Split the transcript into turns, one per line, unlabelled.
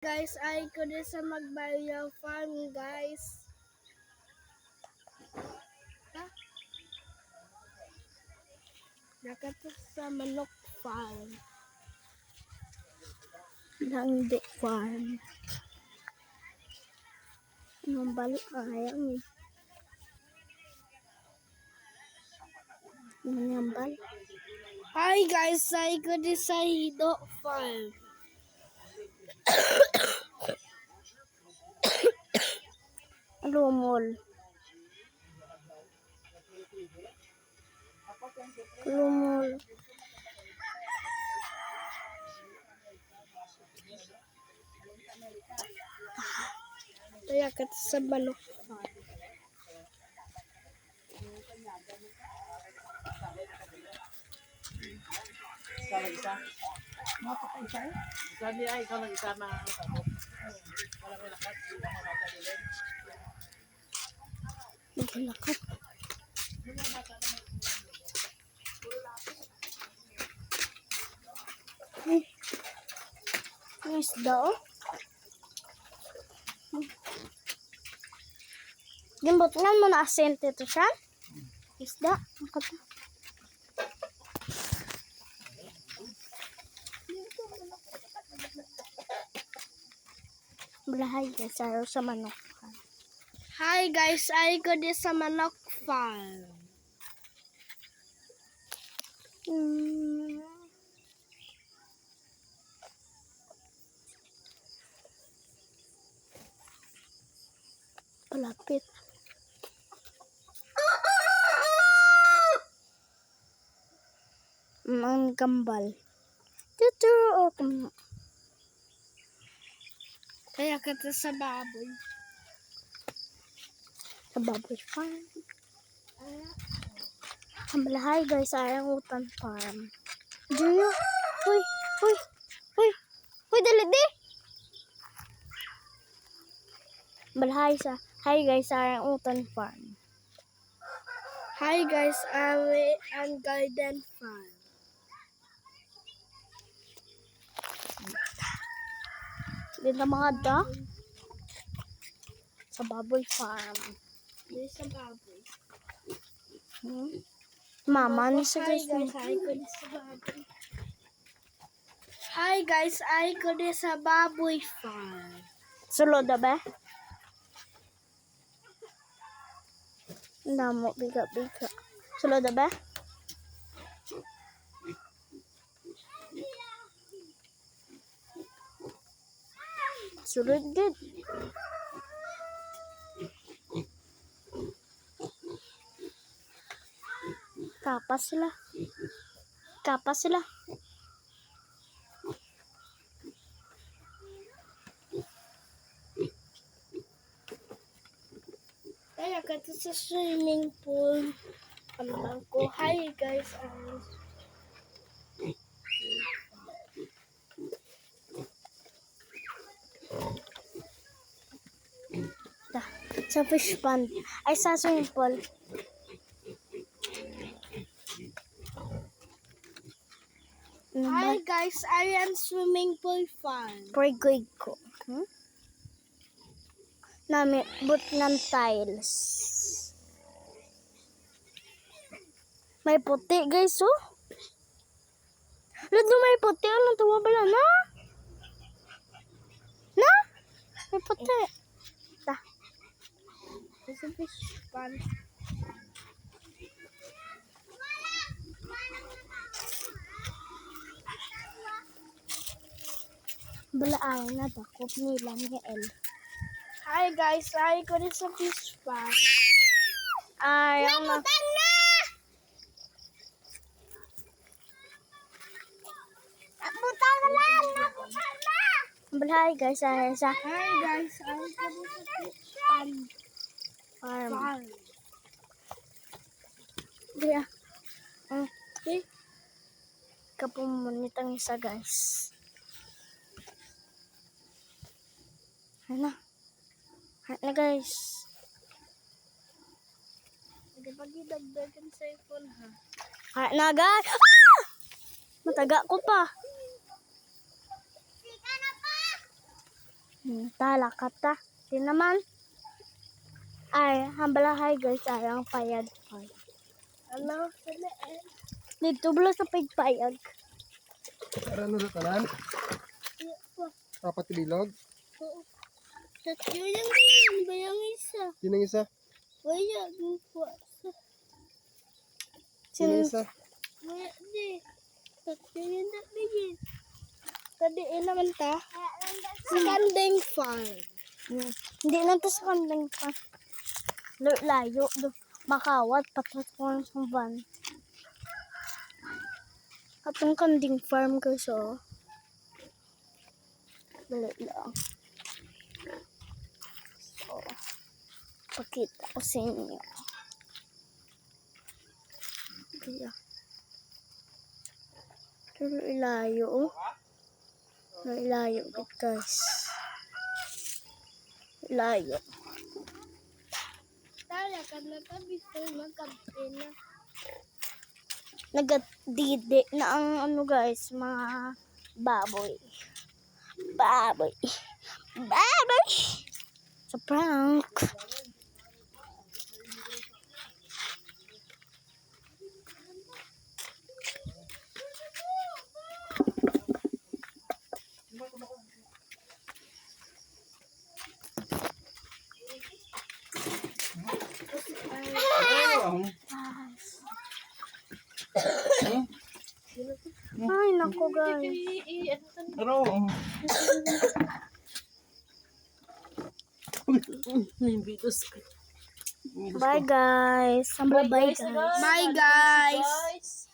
Guys, ay ko din sa Magbayaw Farm, guys. Nakato sa Manok Farm. Langdi Farm. Nambal ayang. Nambal. Hi guys, ay ko din sa Hido Farm. Lumol. Lumol. Kaya ka sa Manok Farm.
Ikaw lang isa? Isa? Sabi ay, ikaw lang isa na sabot. Wala may lakat, hindi ka mabata nila.
Naglakad. Ang isda, oh. Gimbotngan mo na asente to siya. Isda. Belahay guys, ayaw sa Manok Farm. Hi guys, ay ko din sa Manok Farm. Palapit. Ang kambal. Tuturo ako. Kaya kita sa baboy. Sa baboy farm. Hi guys, ayang utan farm. Juyo. Hoy, hoy, hoy. Hoy, dali di. Balhay sa. Hi guys, ayang utan farm. Hi guys, awe ang garden farm. Dito mga da. Sa baboy farm. Dito sa baboy. Mama ni sa guys. Hi guys, ay ko din sa baboy farm. Sulod na ba? Namo biga-biga. Sulod na ba? Sulod good. Kapas sila. Kapas sila. Kaya ka sa swimming pool. Ang ko. Hi guys. Sa fish pond. Ay, sa swimming pool. Hi guys, I am swimming pool fun. Pre-grade ko. Nami, but ng tiles. May puti guys, oh. Lalo may puti. Anong tuwa pala na? Na? May puti. Ta. This is fish pond. Balaay na takot nila ni El. Hi guys, ay ko rin sa fish pond. Ay, ang naputang na! Naputang na lang! Naputang na! Balaay guys, ay sa... Hi guys, ay ko rin sa fish pond. Farm. Kaya, okay. Kapumunitang isa guys. Ano? Na guys. Nagpagidagdagan sa iPhone ha. Na guys. Ah! Mataga ko pa. Sika na pa. Talakat ta. Di naman. Ay, hambalahay guys, ay ang payag. Hello, dito bala sa pagpayag.
Para ano na tanan? Apat na bilog?
Tatlo lang din, ba yung isa?
Yun ang isa?
Wala, yung puwasa.
Yun ang isa?
Wala di. Tatlo yun na bigyan. Tadi naman ta. Sa Kandeng Farm. Hindi na to sa Kandeng Farm. Layo. Makawat, patat ko ng van. Atong Kandeng Farm guys, oh. Dali lang. So, pakita ko sa inyo. Kaya. Pero ilayo, oh. Ilayo, guys. Ilayo. Tala ka na kabisa magkabila. Nagadidi na ang ano guys, mga baboy. Baboy. Sa prank. Ay, naku guys.
Pero,
Bye guys. Bye guys. Bye guys.